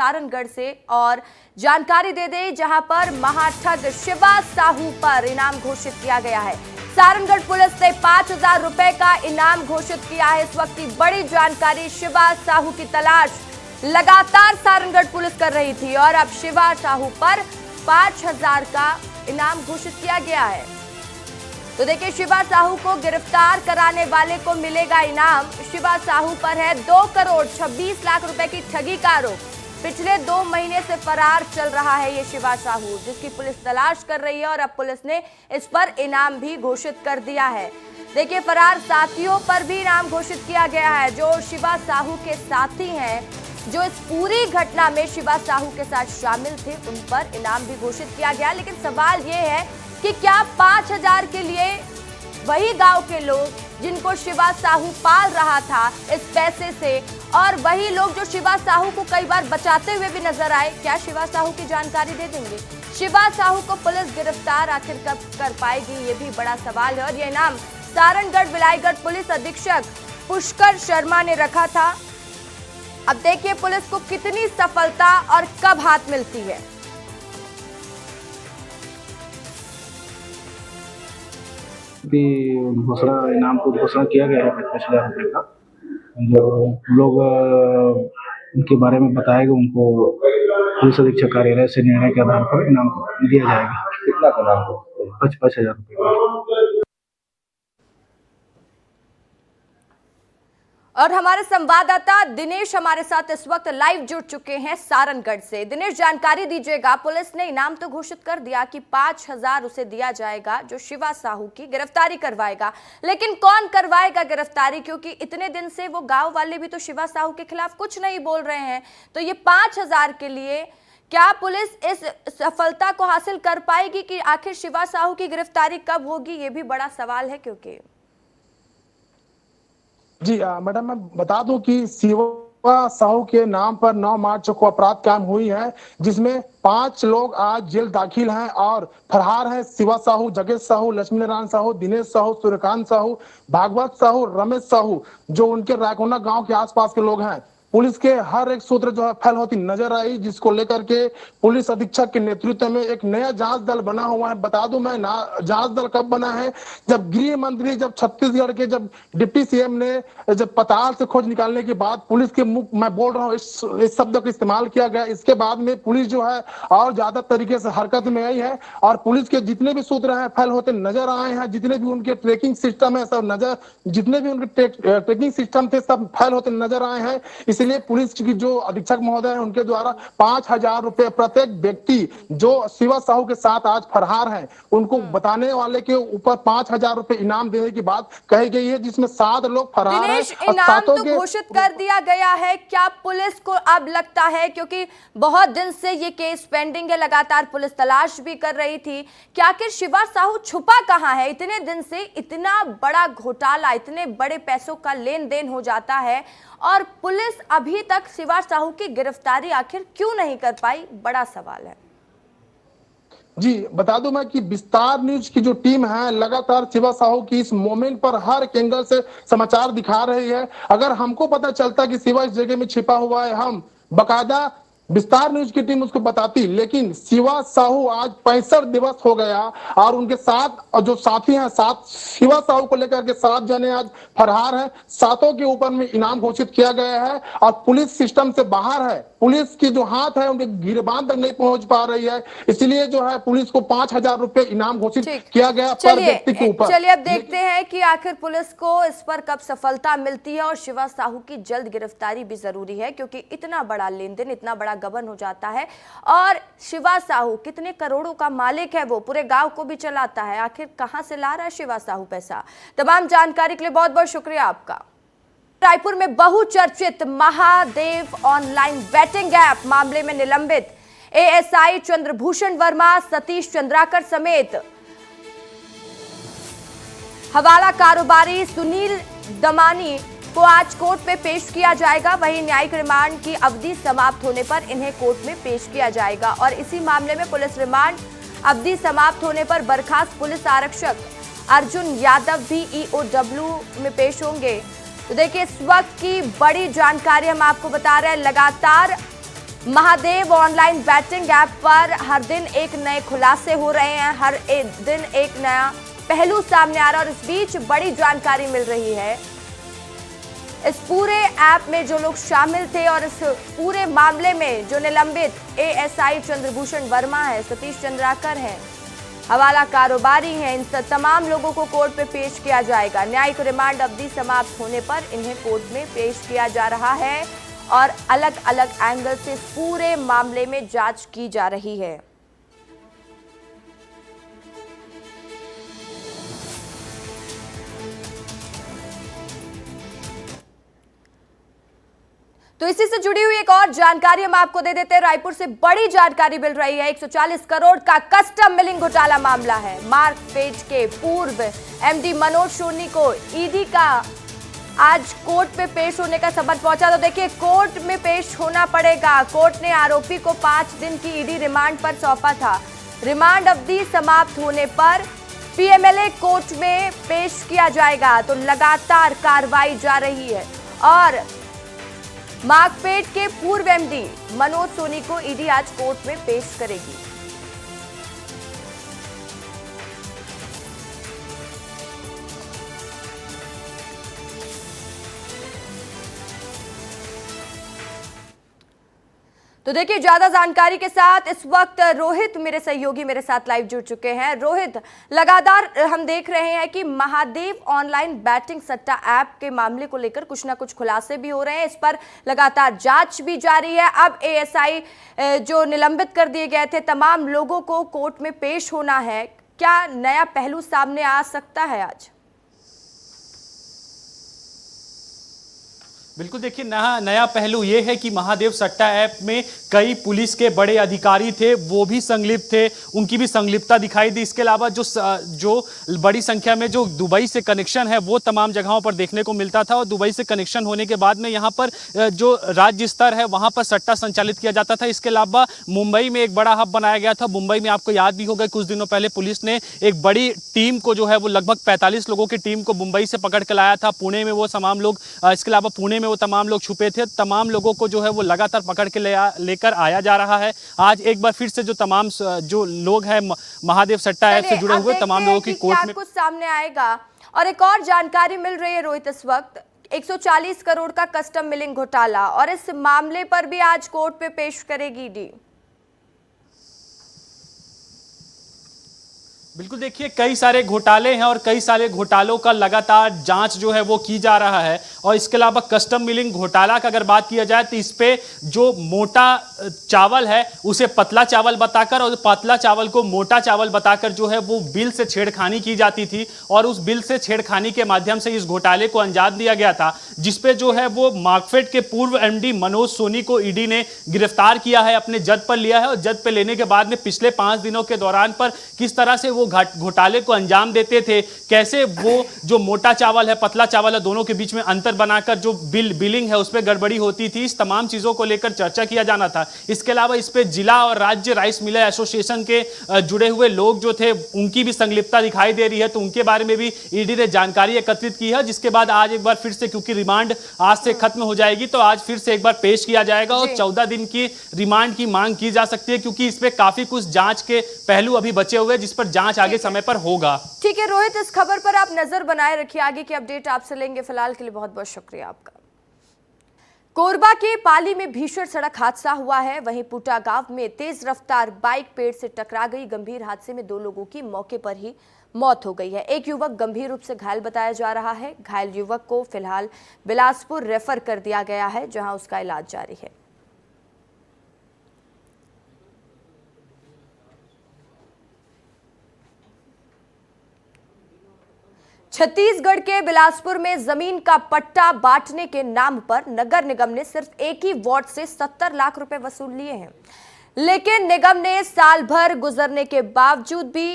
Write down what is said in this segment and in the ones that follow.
सारनगढ़ से और जानकारी दे दें जहां पर महाठग शिवा साहू पर इनाम घोषित किया गया है। सारनगढ़ पुलिस ने 5,000 रुपए का इनाम घोषित किया है। इस वक्त की बड़ी जानकारी, शिवा साहू की तलाश लगातार सारनगढ़ पुलिस कर रही थी और अब शिवा साहू पर 5,000 का इनाम घोषित किया गया है। तो देखिए, शिवा साहू को गिरफ्तार कराने वाले को मिलेगा इनाम। शिवा साहू पर है 2 करोड़ 26 लाख रुपए की ठगी का आरोप। पिछले 2 महीने से फरार चल रहा है ये शिवा साहू, जिसकी पुलिस तलाश कर रही है और अब पुलिस ने इस पर इनाम भी घोषित कर दिया है। देखिए, फरार साथियों पर भी इनाम घोषित किया गया है। जो शिवा साहू के साथी हैं, जो इस पूरी घटना में शिवा साहू के साथ शामिल थे, उन पर इनाम भी घोषित किया गया। लेकिन सवाल ये है कि क्या 5,000 के लिए वही गांव के लोग जिनको शिवा साहू पाल रहा था इस पैसे से, और वही लोग जो शिवा साहू को कई बार बचाते हुए भी नजर आए, क्या शिवा साहू की जानकारी दे देंगे? शिवा साहू को पुलिस गिरफ्तार आखिर कब कर पाएगी, ये भी बड़ा सवाल है। और ये इनाम सारनगढ़ विलायगढ़ पुलिस अधीक्षक पुष्कर शर्मा ने रखा था। अब देखिए पुलिस को कितनी सफलता और कब हाथ मिलती है। घोषणा इनाम को घोषणा किया गया है 25,000 रुपये का। जो लोग उनके बारे में बताएगा, उनको पुलिस अधीक्षक कार्यालय से निर्णय के आधार पर इनाम दिया जाएगा। कितना का इनाम? 25,000 रुपये। और हमारे संवाददाता दिनेश हमारे साथ इस वक्त लाइव जुड़ चुके हैं सारनगढ़ से। दिनेश, जानकारी दीजिएगा, पुलिस ने इनाम तो घोषित कर दिया कि 5,000 उसे दिया जाएगा जो शिवा साहू की गिरफ्तारी करवाएगा, लेकिन कौन करवाएगा गिरफ्तारी? क्योंकि इतने दिन से वो गांव वाले भी तो शिवा साहू के खिलाफ कुछ नहीं बोल रहे हैं। तो ये 5,000 के लिए क्या पुलिस इस सफलता को हासिल कर पाएगी कि आखिर शिवा साहू की गिरफ्तारी कब होगी, ये भी बड़ा सवाल है। क्योंकि जी मैडम, मैं बता दूं कि शिवा साहू के नाम पर 9 मार्च को अपराध कायम हुई है, जिसमें 5 लोग आज जेल दाखिल हैं और फरार हैं। शिवा साहू, जगेश साहू, लक्ष्मी नारायण साहू, दिनेश साहू, सूर्यकांत साहू, भागवत साहू, रमेश साहू, जो उनके रायकोना गांव के आसपास के लोग हैं। पुलिस के हर एक सूत्र जो है फैल होती नजर आई, जिसको लेकर के पुलिस अधीक्षक के नेतृत्व में एक नया जांच दल बना हुआ है। बता दूं मैं, जांच दल कब बना है? जब गृह मंत्री, जब छत्तीसगढ़ के जब डिप्टी सीएम ने जब पताल से खोज निकालने के बाद पुलिस के मुख, मैं बोल रहा हूँ इस शब्द का इस्तेमाल किया गया, इसके बाद में पुलिस जो है और ज्यादा तरीके से हरकत में आई है और पुलिस के जितने भी सूत्र हैं फैल होते नजर आए हैं। जितने भी उनके ट्रैकिंग सिस्टम है सब जितने भी उनके ट्रैकिंग सिस्टम थे सब फैल होते नजर आए हैं। इसलिए पुलिस की जो अधीक्षक महोदय है, उनके द्वारा 5,000 रुपए प्रत्येक व्यक्ति जो शिवा साहू के साथ आज फरार है, उनको बताने वाले के ऊपर 5,000 रुपए इनाम देने की बात कही गई है, जिसमें 7 लोग फरार हैं। इनाम तो घोषित कर दिया गया है। क्या पुलिस को अब लगता है, क्योंकि बहुत दिन से ये केस पेंडिंग है, लगातार पुलिस तलाश भी कर रही थी, क्या आखिर शिवा साहू छुपा कहां है? इतने दिन से इतना बड़ा घोटाला, इतने बड़े पैसों का लेन देन हो जाता है और पुलिस अभी तक शिवा साहू की गिरफ्तारी आखिर क्यों नहीं कर पाई? बड़ा सवाल है। जी बता दूं मैं कि विस्तार न्यूज की जो टीम है लगातार शिवा साहू की इस मोमेंट पर हर एक एंगल से समाचार दिखा रही है। अगर हमको पता चलता कि शिवा इस जगह में छिपा हुआ है, हम बकायदा विस्तार न्यूज की टीम उसको बताती, लेकिन शिवा साहू आज 65 दिवस हो गया और उनके साथ जो साथी हैं, 7 शिवा साहू को लेकर के 7 जने आज फरार हैं। 7 के ऊपर में इनाम घोषित किया गया है और पुलिस सिस्टम से बाहर है। पुलिस की जो हाथ है उनके गिरबान तक नहीं पहुंच पा रही है, इसलिए जो है पुलिस को 5,000 रुपए इनाम घोषित किया गया पर व्यक्ति के ऊपर। चलिए अब देखते हैं कि आखिर पुलिस को इस पर कब सफलता मिलती है और शिवा साहू की जल्द गिरफ्तारी भी जरूरी है, क्योंकि इतना बड़ा लेन देन, इतना बड़ा गबन हो जाता है और शिवा साहू कितने करोड़ों का मालिक है, वो पूरे गांव को भी चलाता है। आखिर कहां से ला रहा है शिवा साहू पैसा? तमाम जानकारी के लिए बहुत बहुत शुक्रिया आपका। रायपुर में बहुचर्चित महादेव ऑनलाइन बेटिंग ऐप मामले में निलंबित एएसआई चंद्रभूषण वर्मा, सतीश चंद्राकर समेत हवाला कारोबारी सुनील दमानी को आज कोर्ट में पेश किया जाएगा। वहीं न्यायिक रिमांड की अवधि समाप्त होने पर इन्हें कोर्ट में पेश किया जाएगा और इसी मामले में पुलिस रिमांड अवधि समाप्त होने पर बर्खास्त पुलिस आरक्षक अर्जुन यादव भी ईओडब्ल्यू में पेश होंगे। तो देखिए, इस वक्त की बड़ी जानकारी हम आपको बता रहे हैं। लगातार महादेव ऑनलाइन बैटिंग ऐप पर हर दिन एक नए खुलासे हो रहे हैं, हर दिन एक नया पहलू सामने आ रहा है और इस बीच बड़ी जानकारी मिल रही है। इस पूरे ऐप में जो लोग शामिल थे और इस पूरे मामले में जो निलंबित एएसआई चंद्रभूषण वर्मा है, सतीश चंद्राकर है, हवाला कारोबारी हैं, इन तमाम लोगों को कोर्ट में पेश किया जाएगा। न्यायिक रिमांड अवधि समाप्त होने पर इन्हें कोर्ट में पेश किया जा रहा है और अलग अलग एंगल से इस पूरे मामले में जांच की जा रही है। तो इसी से जुड़ी हुई एक और जानकारी हम आपको दे देते हैं। रायपुर से बड़ी जानकारी मिल रही है। 140 करोड़ का कस्टम मिलिंग घोटाला मामला है। मार्कफेड के पूर्व एमडी मनोज सोनी को ईडी का आज कोर्ट में पेश होने का समन पहुंचा। तो देखिए, कोर्ट में पेश होना पड़ेगा। कोर्ट ने आरोपी को 5 दिन की ईडी रिमांड पर सौंपा था। रिमांड अवधि समाप्त होने पर पीएमएलए कोर्ट में पेश किया जाएगा। तो लगातार कार्रवाई जा रही है और मार्कफेड के पूर्व एमडी मनोज सोनी को ईडी आज कोर्ट में पेश करेगी। तो देखिए, ज्यादा जानकारी के साथ इस वक्त रोहित मेरे सहयोगी मेरे साथ लाइव जुड़ चुके हैं। रोहित, लगातार हम देख रहे हैं कि महादेव ऑनलाइन बैटिंग सट्टा ऐप के मामले को लेकर कुछ ना कुछ खुलासे भी हो रहे हैं। इस पर लगातार जांच भी जारी है। अब एएसआई जो निलंबित कर दिए गए थे, तमाम लोगों को कोर्ट में पेश होना है। क्या नया पहलू सामने आ सकता है आज? बिल्कुल, देखिए नया पहलू ये है कि महादेव सट्टा ऐप में कई पुलिस के बड़े अधिकारी थे, वो भी संलिप्त थे, उनकी भी संलिप्तता दिखाई दी। इसके अलावा जो बड़ी संख्या में जो दुबई से कनेक्शन है वो तमाम जगहों पर देखने को मिलता था और दुबई से कनेक्शन होने के बाद में यहाँ पर जो राज्य स्तर है वहाँ पर सट्टा संचालित किया जाता था। इसके अलावा मुंबई में एक बड़ा हब बनाया गया था। मुंबई में आपको याद भी होगा, कुछ दिनों पहले पुलिस ने एक बड़ी टीम को जो है वो लगभग 45 लोगों की टीम को मुंबई से पकड़ के लाया था। पुणे में वो तमाम लोग इसके अलावा पुणे में वो तमाम लोग छुपे थे। तमाम लोगों को जो है वो लगातार पकड़ के लेकर आया जा रहा है। आज एक बार फिर से जो तमाम जो लोग हैं महादेव सट्टा ऐप से जुड़े हुए तमाम लोगों की कोर्ट में कुछ सामने आएगा। और एक और जानकारी मिल रही है रोहित, इस वक्त 140 करोड़ का कस्टम मिलिंग घोटाला और इस मामले पर भी आज कोर्ट में पेश करेगी ईडी। बिल्कुल, देखिए कई सारे घोटाले हैं और कई सारे घोटालों का लगातार जांच जो है वो की जा रहा है। और इसके अलावा कस्टम मिलिंग घोटाला का अगर बात किया जाए तो इस पे जो मोटा चावल है उसे पतला चावल बताकर और पतला चावल को मोटा चावल बताकर जो है वो बिल से छेड़खानी की जाती थी और उस बिल से छेड़खानी के माध्यम से इस घोटाले को अंजाम दिया गया था, जिसपे जो है वो मार्कफेड के पूर्व एमडी मनोज सोनी को ईडी ने गिरफ्तार किया है, अपने जद पर लिया है। और जद पर लेने के बाद में पिछले 5 दिनों के दौरान पर किस तरह से वो घोटाले को अंजाम देते थे, कैसे वो जो मोटा चावल है पतला चावल है दोनों के बीच में अंतर बनाकर जो बिलिंग है उस पर गड़बड़ी होती थी, इस तमाम चीजों को लेकर चर्चा किया जाना था। इसके अलावा इस पे जिला और राज्य राइस मिलर एसोसिएशन के जुड़े हुए लोग जो थे उनकी भी संलिप्तता दिखाई दे रही है, तो उनके बारे में भी ईडी ने जानकारी एकत्रित की है। जिसके बाद आज एक बार फिर से, क्योंकि रिमांड आज से खत्म हो जाएगी, तो आज फिर से एक बार पेश किया जाएगा और 14 दिन की रिमांड की मांग की जा सकती है, क्योंकि इसमें काफी कुछ जांच के पहलू अभी बचे हुए हैं जिस पर जांच आगे समय पर होगा। ठीक है रोहित, इस खबर पर आप नजर बनाए रखिए, आगे की अपडेट आपसे लेंगे। फिलहाल के लिए बहुत बहुत शुक्रिया आपका। कोरबा के पाली में भीषण सड़क हादसा हुआ है। वहीं पुटा गांव में तेज रफ्तार बाइक पेड़ से टकरा गई। गंभीर हादसे में 2 लोगों की मौके पर ही मौत हो गई है। एक युवक गंभीर रूप से घायल बताया जा रहा है। घायल युवक को फिलहाल बिलासपुर रेफर कर दिया गया है, जहां उसका इलाज जारी है। छत्तीसगढ़ के बिलासपुर में जमीन का पट्टा बांटने के नाम पर नगर निगम ने सिर्फ एक ही वार्ड से 70 लाख रुपए वसूल लिए हैं, लेकिन निगम ने साल भर गुजरने के बावजूद भी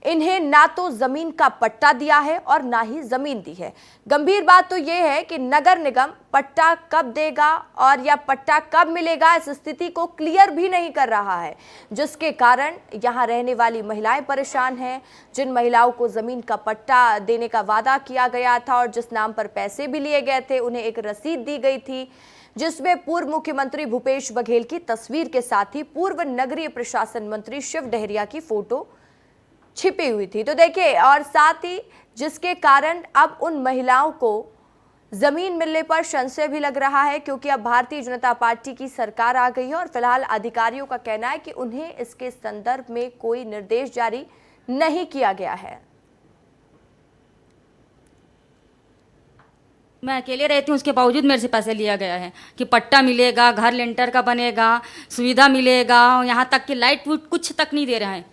इन्हें ना तो जमीन का पट्टा दिया है और ना ही जमीन दी है। गंभीर बात तो यह है कि नगर निगम पट्टा कब देगा और या पट्टा कब मिलेगा, इस स्थिति को क्लियर भी नहीं कर रहा है, जिसके कारण यहां रहने वाली महिलाएं परेशान हैं। जिन महिलाओं को जमीन का पट्टा देने का वादा किया गया था और जिस नाम पर पैसे भी लिए गए थे, उन्हें एक रसीद दी गई थी, जिसमें पूर्व मुख्यमंत्री भूपेश बघेल की तस्वीर के साथ ही पूर्व नगरीय प्रशासन मंत्री शिव डहरिया की फोटो छिपी हुई थी। तो देखिए, और साथ ही जिसके कारण अब उन महिलाओं को जमीन मिलने पर संशय भी लग रहा है, क्योंकि अब भारतीय जनता पार्टी की सरकार आ गई है और फिलहाल अधिकारियों का कहना है कि उन्हें इसके संदर्भ में कोई निर्देश जारी नहीं किया गया है। मैं अकेले रहती हूँ, उसके बावजूद मेरे से पैसे लिया गया है कि पट्टा मिलेगा, घर लेंटर का बनेगा, सुविधा मिलेगा, यहाँ तक कि लाइट कुछ तक नहीं दे रहे हैं।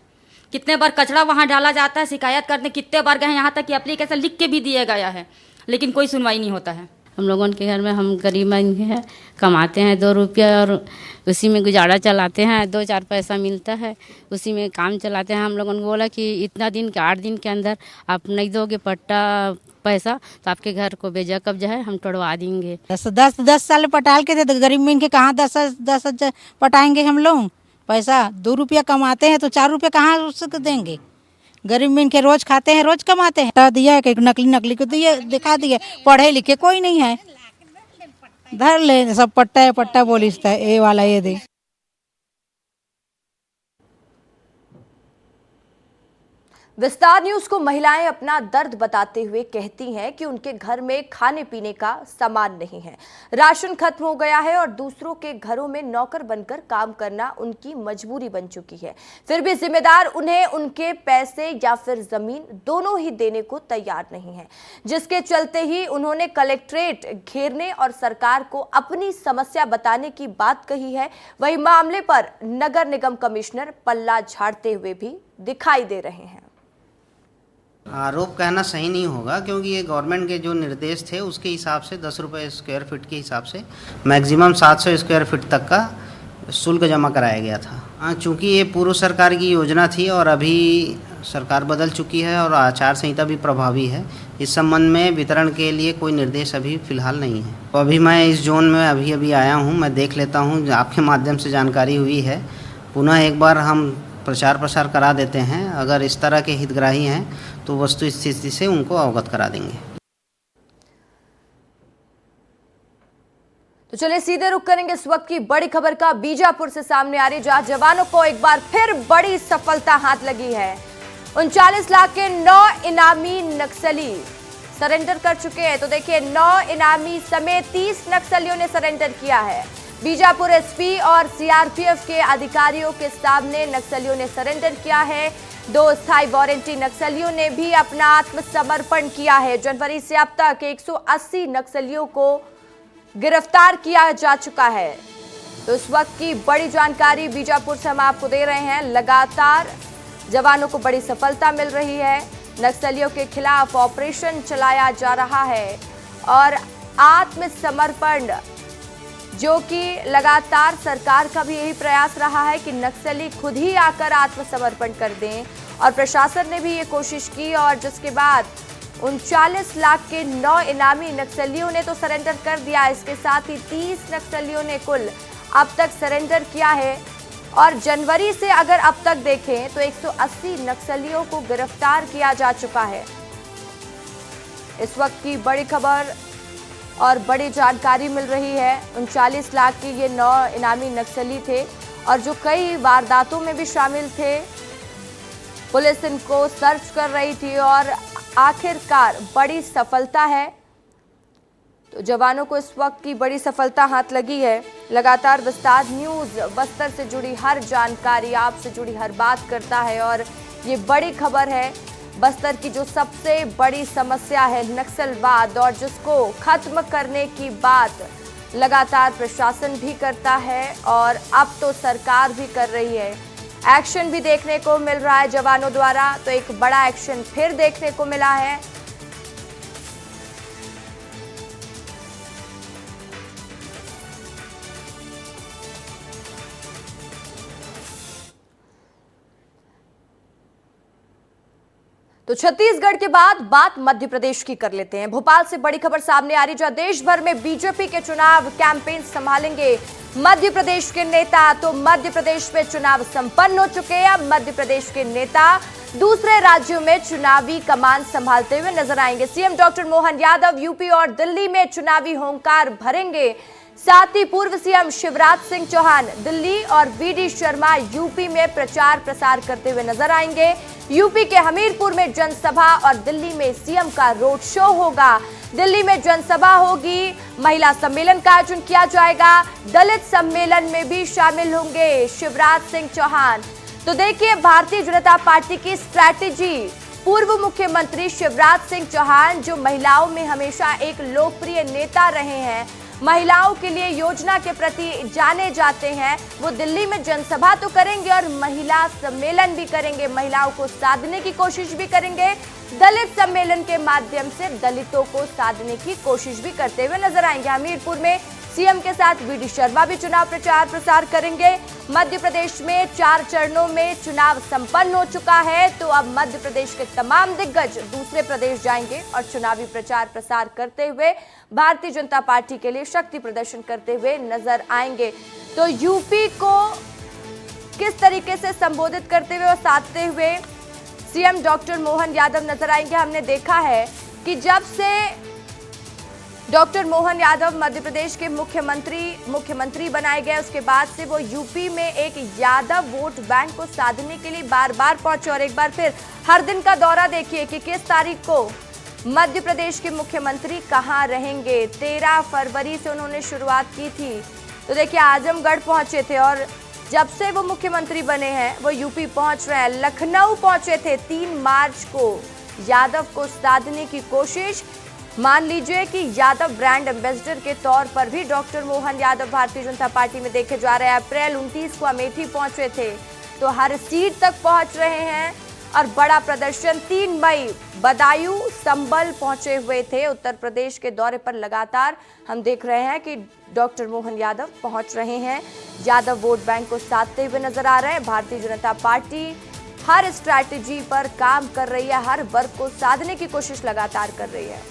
कितने बार कचरा वहाँ डाला जाता है, शिकायत करने कितने बार गए, यहाँ तक कि एप्लीकेशन लिख के भी दिया गया है, लेकिन कोई सुनवाई नहीं होता है। हम लोगों के घर में हम गरीब हैं, कमाते हैं 2 रुपया और उसी में गुजारा चलाते हैं, 2-4 पैसा मिलता है, उसी में काम चलाते हैं। हम लोगों ने बोला कि इतना दिन के 8 दिन के अंदर आप नहीं दोगे पट्टा पैसा तो आपके घर को बेजा कब्जा है, हम तोड़वा देंगे। 10 साल पटाल के थे तो गरीब में इनके कहाँ 10 पटाएंगे हम लोग पैसा। 2 रुपया कमाते हैं तो 4 रुपया कहाँ उसको देंगे। गरीब में इनके रोज खाते हैं, रोज कमाते हैं। हटा दिया है कि नकली को दिए, दिखा दिए, पढ़े लिखे कोई नहीं है, धर ले सब पट्टा है, पट्टा बोलिस्ता है, ये वाला ये दे। विस्तार न्यूज को महिलाएं अपना दर्द बताते हुए कहती हैं कि उनके घर में खाने पीने का सामान नहीं है, राशन खत्म हो गया है और दूसरों के घरों में नौकर बनकर काम करना उनकी मजबूरी बन चुकी है। फिर भी जिम्मेदार उन्हें उनके पैसे या फिर जमीन दोनों ही देने को तैयार नहीं है, जिसके चलते ही उन्होंने कलेक्ट्रेट घेरने और सरकार को अपनी समस्या बताने की बात कही है। वही मामले पर नगर निगम कमिश्नर पल्ला झाड़ते हुए भी दिखाई दे रहे हैं। आरोप कहना सही नहीं होगा, क्योंकि ये गवर्नमेंट के जो निर्देश थे उसके हिसाब से 10 रुपये स्क्वायर फीट के हिसाब से मैक्सिमम 700 स्क्वायर फीट तक का शुल्क जमा कराया गया था। चूँकि ये पूर्व सरकार की योजना थी और अभी सरकार बदल चुकी है और आचार संहिता भी प्रभावी है, इस संबंध में वितरण के लिए कोई निर्देश अभी फ़िलहाल नहीं है। तो अभी मैं इस जोन में अभी आया हूँ, मैं देख लेता हूँ, आपके माध्यम से जानकारी हुई है, पुनः एक बार हम प्रचार प्रसार करा देते हैं। अगर इस तरह के हितग्राही हैं तो वस्तु स्थिति से उनको अवगत करा देंगे। तो चलिए सीधे रुख करेंगे इस वक्त की बड़ी खबर का। बीजापुर से सामने आ रही, जहां जवानों को एक बार फिर बड़ी सफलता हाथ लगी है। 39 लाख के 9 इनामी नक्सली सरेंडर कर चुके हैं। तो देखिए, 9 इनामी समेत 30 नक्सलियों ने सरेंडर किया है। बीजापुर एसपी और सीआरपीएफ के अधिकारियों के सामने नक्सलियों ने सरेंडर किया है। 2 स्थायी वारंटी नक्सलियों ने भी अपना आत्मसमर्पण किया है। जनवरी से अब तक 180 नक्सलियों को गिरफ्तार किया जा चुका है। तो इस वक्त की बड़ी जानकारी बीजापुर से हम आपको दे रहे हैं। लगातार जवानों को बड़ी सफलता मिल रही है, नक्सलियों के खिलाफ ऑपरेशन चलाया जा रहा है और आत्मसमर्पण, जो कि लगातार सरकार का भी यही प्रयास रहा है कि नक्सली खुद ही आकर आत्मसमर्पण कर दें, और प्रशासन ने भी ये कोशिश की और जिसके बाद 39 लाख के 9 इनामी नक्सलियों ने तो सरेंडर कर दिया। इसके साथ ही 30 नक्सलियों ने कुल अब तक सरेंडर किया है और जनवरी से अगर अब तक देखें तो 180 नक्सलियों को गिरफ्तार किया जा चुका है। इस वक्त की बड़ी खबर और बड़ी जानकारी मिल रही है। 39 लाख के ये 9 इनामी नक्सली थे और जो कई वारदातों में भी शामिल थे। पुलिस इनको सर्च कर रही थी और आखिरकार बड़ी सफलता है। तो जवानों को इस वक्त की बड़ी सफलता हाथ लगी है। लगातार विस्तार न्यूज़ बस्तर से जुड़ी हर जानकारी, आपसे जुड़ी हर बात करता है और ये बड़ी खबर है। बस्तर की जो सबसे बड़ी समस्या है नक्सलवाद, और जिसको खत्म करने की बात लगातार प्रशासन भी करता है और अब तो सरकार भी कर रही है। एक्शन भी देखने को मिल रहा है जवानों द्वारा। तो एक बड़ा एक्शन फिर देखने को मिला है। तो छत्तीसगढ़ के बाद बात मध्य प्रदेश की कर लेते हैं। भोपाल से बड़ी खबर सामने आ रही, जहां देश भर में बीजेपी के चुनाव कैंपेन संभालेंगे मध्य प्रदेश के नेता। तो मध्य प्रदेश में चुनाव संपन्न हो चुके हैं। अब मध्य प्रदेश के नेता दूसरे राज्यों में चुनावी कमान संभालते हुए नजर आएंगे। CM doctor Mohan Yadav UP और दिल्ली में चुनावी होंकार भरेंगे। साथ ही पूर्व सीएम शिवराज सिंह चौहान दिल्ली और वीडी शर्मा यूपी में प्रचार प्रसार करते हुए नजर आएंगे। यूपी के हमीरपुर में जनसभा और दिल्ली में सीएम का रोड शो होगा। दिल्ली में जनसभा होगी, महिला सम्मेलन का आयोजन किया जाएगा, दलित सम्मेलन में भी शामिल होंगे शिवराज सिंह चौहान। तो देखिए भारतीय जनता पार्टी की स्ट्रैटेजी। पूर्व मुख्यमंत्री शिवराज सिंह चौहान जो महिलाओं में हमेशा एक लोकप्रिय नेता रहे हैं, महिलाओं के लिए योजना के प्रति जाने जाते हैं, वो दिल्ली में जनसभा तो करेंगे और महिला सम्मेलन भी करेंगे, महिलाओं को साधने की कोशिश भी करेंगे, दलित सम्मेलन के माध्यम से दलितों को साधने की कोशिश भी करते हुए नजर आएंगे। हमीरपुर में सीएम के साथ वीडी शर्मा भी चुनाव प्रचार प्रसार करेंगे। मध्य प्रदेश में 4 चरणों में चुनाव संपन्न हो चुका है, तो अब मध्य प्रदेश के तमाम दिग्गज दूसरे प्रदेश जाएंगे और चुनावी प्रचार प्रसार करते हुए भारतीय जनता पार्टी के लिए शक्ति प्रदर्शन करते हुए नजर आएंगे। तो यूपी को किस तरीके से संबोधित करते हुए और साधते हुए सीएम डॉक्टर मोहन यादव नजर आएंगे। हमने देखा है कि जब से डॉक्टर मोहन यादव मध्य प्रदेश के मुख्यमंत्री बनाए गए, उसके बाद से वो यूपी में एक यादव वोट बैंक को साधने के लिए बार बार पहुंचे। और एक बार फिर हर दिन का दौरा देखिए कि किस तारीख को मध्य प्रदेश के मुख्यमंत्री कहां रहेंगे। 13 फरवरी से उन्होंने शुरुआत की थी, तो देखिए आजमगढ़ पहुंचे थे और जब से वो मुख्यमंत्री बने हैं वो यूपी पहुंच रहे हैं। लखनऊ पहुंचे थे 3 मार्च को यादव को साधने की कोशिश। मान लीजिए कि यादव ब्रांड एम्बेसडर के तौर पर भी डॉक्टर मोहन यादव भारतीय जनता पार्टी में देखे जा रहे हैं। अप्रैल 29 को अमेठी पहुंचे थे, तो हर सीट तक पहुंच रहे हैं और बड़ा प्रदर्शन 3 मई बदायूं संभल पहुंचे हुए थे। उत्तर प्रदेश के दौरे पर लगातार हम देख रहे हैं कि डॉक्टर मोहन यादव पहुंच रहे हैं, यादव वोट बैंक को साधते हुए नजर आ रहे हैं। भारतीय जनता पार्टी हर स्ट्रैटेजी पर काम कर रही है, हर वर्ग को साधने की कोशिश लगातार कर रही है।